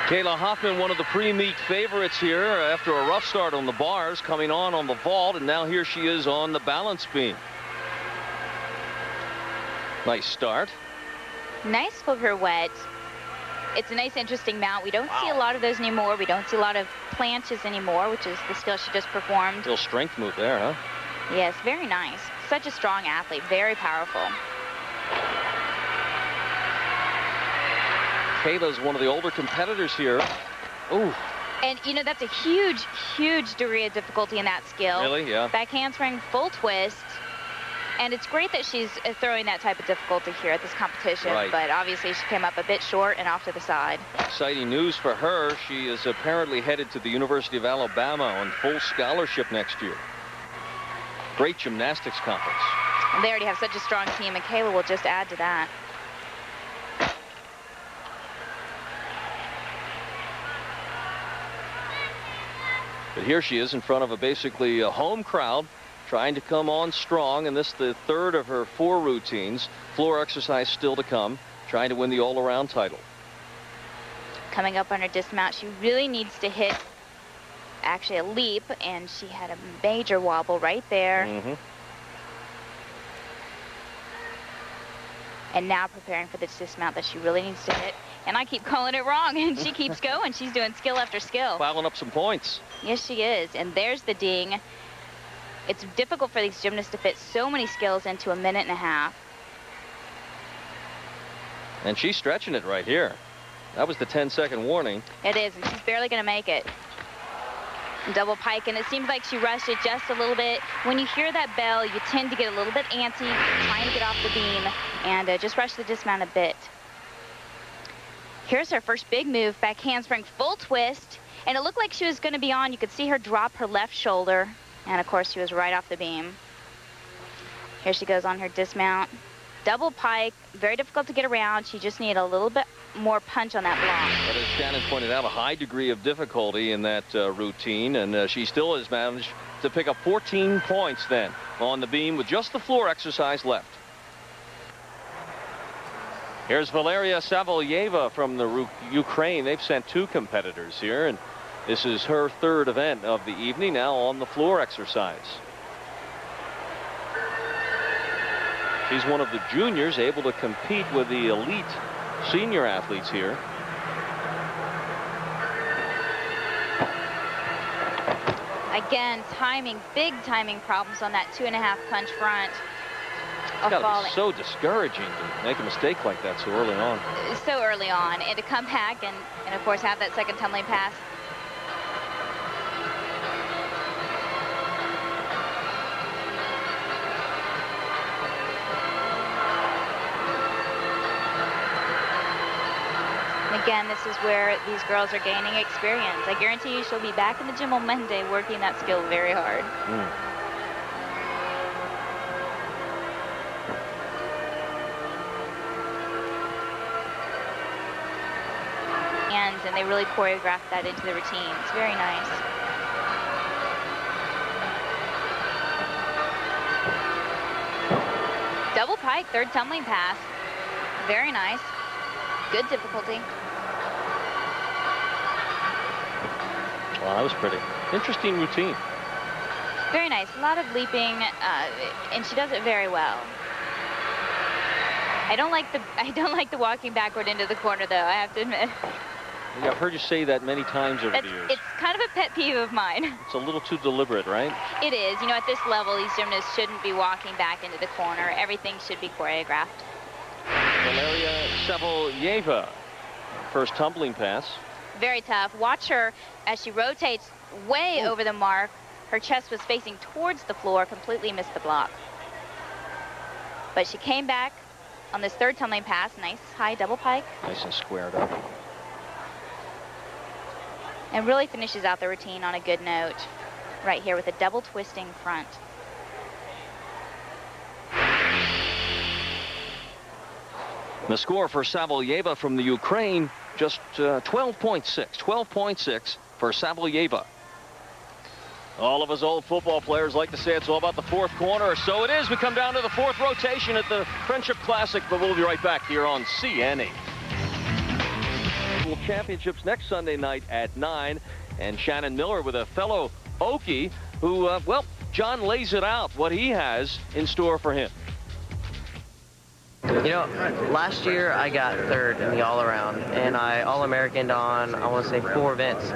Kayla Hoffman, one of the pre-meet favorites here after a rough start on the bars, coming on the vault, and now here she is on the balance beam. Nice start. Nice for her wet. It's a nice, interesting mount. We don't see a lot of those anymore. We don't see a lot of planches anymore, which is the skill she just performed. Little strength move there, huh? Yes, very nice. Such a strong athlete, very powerful. Kayla's one of the older competitors here. Ooh. And, you know, that's a huge, huge degree of difficulty in that skill. Really? Yeah. Back handspring, full twist. And it's great that she's throwing that type of difficulty here at this competition. Right. But obviously she came up a bit short and off to the side. Exciting news for her. She is apparently headed to the University of Alabama on full scholarship next year. Great gymnastics conference. And they already have such a strong team, and Kayla will just add to that. But here she is in front of basically a home crowd, trying to come on strong, and this is the third of her 4 routines. Floor exercise still to come, trying to win the all-around title. Coming up on her dismount, she really needs to hit actually a leap, and she had a major wobble right there. And now preparing for this dismount that she really needs to hit. And I keep calling it wrong, and she keeps going. She's doing skill after skill. Piling up some points. Yes, she is. And there's the ding. It's difficult for these gymnasts to fit so many skills into a minute and a half. And she's stretching it right here. That was the 10-second warning. It is, and she's barely going to make it. Double pike, and it seems like she rushed it just a little bit. When you hear that bell, you tend to get a little bit antsy, trying to get off the beam, and just rush the dismount a bit. Here's her first big move, back handspring, full twist, and it looked like she was going to be on. You could see her drop her left shoulder, and of course she was right off the beam. Here she goes on her dismount. Double pike, very difficult to get around. She just needed a little bit more punch on that block. But as Shannon pointed out, a high degree of difficulty in that routine, and she still has managed to pick up 14 points then on the beam with just the floor exercise left. Here's Valerya Savelyeva from the Ukraine. They've sent 2 competitors here, and this is her 3rd event of the evening, now on the floor exercise. She's one of the juniors able to compete with the elite senior athletes here. Again, timing, big timing problems on that 2.5 punch front. It's gotta be so discouraging to make a mistake like that so early on. So early on, and to come back and of course have that second tumbling pass. Again, this is where these girls are gaining experience. I guarantee you she'll be back in the gym on Monday working that skill very hard. And they really choreographed that into the routine. It's very nice. Double pike, 3rd tumbling pass. Very nice. Good difficulty. Well, that was pretty. Interesting routine. Very nice. A lot of leaping, and she does it very well. I don't like the walking backward into the corner, though, I have to admit. Yeah, I've heard you say that many times over the years. It's kind of a pet peeve of mine. It's a little too deliberate, right? It is. You know, at this level, these gymnasts shouldn't be walking back into the corner. Everything should be choreographed. Valerya Savelyeva, first tumbling pass. Very tough. Watch her as she rotates way over the mark. Her chest was facing towards the floor, completely missed the block. But she came back on this 3rd tumbling pass. Nice high double pike. Nice and squared up. And really finishes out the routine on a good note right here with a double twisting front. The score for Savelyeva from the Ukraine, just 12.6. 12.6 for Savelyeva. All of us old football players like to say it's all about the 4th corner. So it is. We come down to the 4th rotation at the Friendship Classic, but we'll be right back here on CNE. National Championships next Sunday night at 9. And Shannon Miller with a fellow Okie who, well, John lays it out what he has in store for him. You know, last year I got third in the all-around, and I All-Americaned on, I want to say, 4 events.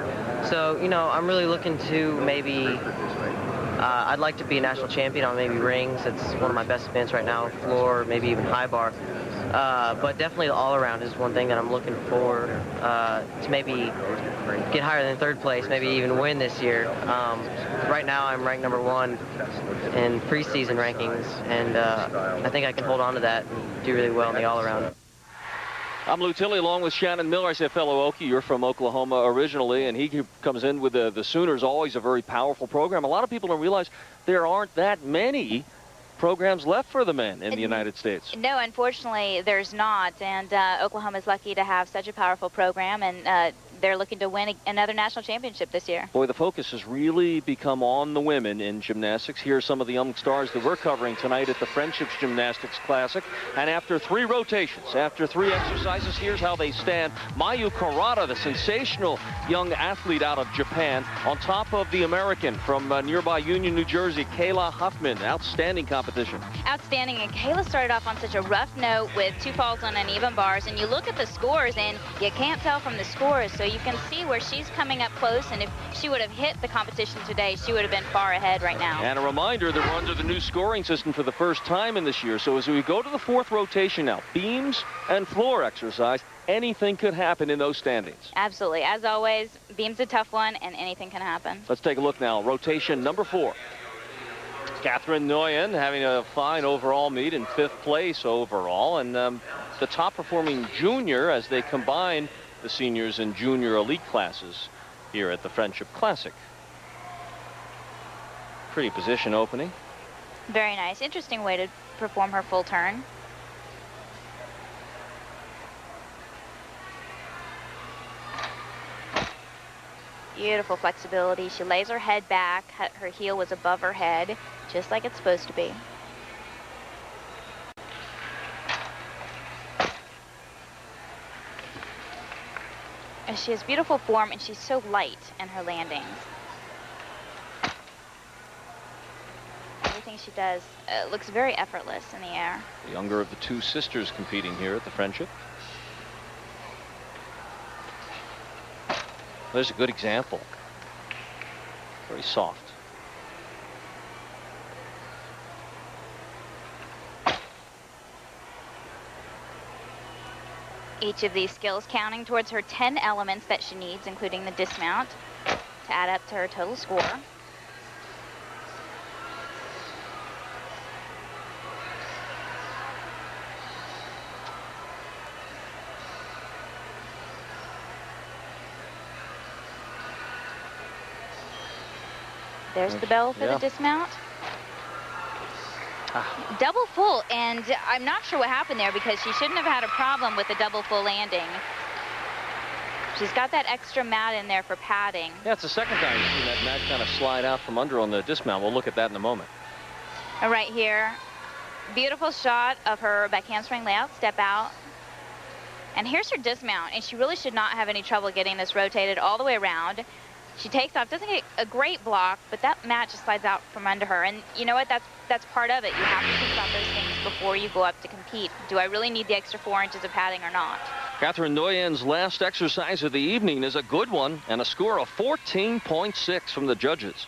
So, you know, I'm really looking to maybe, I'd like to be a national champion on maybe rings. It's one of my best events right now, floor, maybe even high bar. But definitely the all-around is one thing that I'm looking for to maybe get higher than third place, maybe even win this year. Right now I'm ranked #1 in preseason rankings, and I think I can hold on to that and do really well in the all-around. I'm Lou Tilley along with Shannon Miller. I say fellow Okie, you're from Oklahoma originally, and he comes in with the Sooners, always a very powerful program. A lot of people don't realize there aren't that many programs left for the men in the United States. No, unfortunately, there's not, and Oklahoma's lucky to have such a powerful program, and they're looking to win another national championship this year. Boy, the focus has really become on the women in gymnastics. Here are some of the young stars that we're covering tonight at the Friendships Gymnastics Classic. And after 3 rotations, after 3 exercises, here's how they stand. Mayu Kurata, the sensational young athlete out of Japan, on top of the American from nearby Union, New Jersey, Kayla Hoffman. Outstanding competition. Outstanding, and Kayla started off on such a rough note with 2 falls on uneven bars, and you look at the scores and you can't tell from the scores, so you can see where she's coming up close, and if she would have hit the competition today, she would have been far ahead right now. And a reminder that we're under the new scoring system for the first time in this year, so as we go to the 4th rotation now, beams and floor exercise, anything could happen in those standings. Absolutely. As always, beam's a tough one, and anything can happen. Let's take a look now. Rotation number 4. Catherine Nguyen having a fine overall meet in 5th place overall, and the top performing junior as they combine the seniors and junior elite classes here at the Friendship Classic. Pretty position opening. Very nice. Interesting way to perform her full turn. Beautiful flexibility. She lays her head back. Her heel was above her head, just like it's supposed to be. And she has beautiful form, and she's so light in her landings. Everything she does looks very effortless in the air. The younger of the 2 sisters competing here at the Friendship. There's a good example. Very soft. Each of these skills counting towards her 10 elements that she needs, including the dismount, to add up to her total score. There's the bell for the dismount. Double full, and I'm not sure what happened there because she shouldn't have had a problem with the double full landing. She's got that extra mat in there for padding. Yeah, it's the second time you've seen that mat kind of slide out from under on the dismount. We'll look at that in a moment. Right here, beautiful shot of her back handspring layout, step out. And here's her dismount, and she really should not have any trouble getting this rotated all the way around. She takes off, doesn't get a great block, but that mat just slides out from under her. And you know what? That's part of it. You have to think about those things before you go up to compete. Do I really need the extra 4 inches of padding or not? Catherine Nguyen's last exercise of the evening is a good one, and a score of 14.6 from the judges.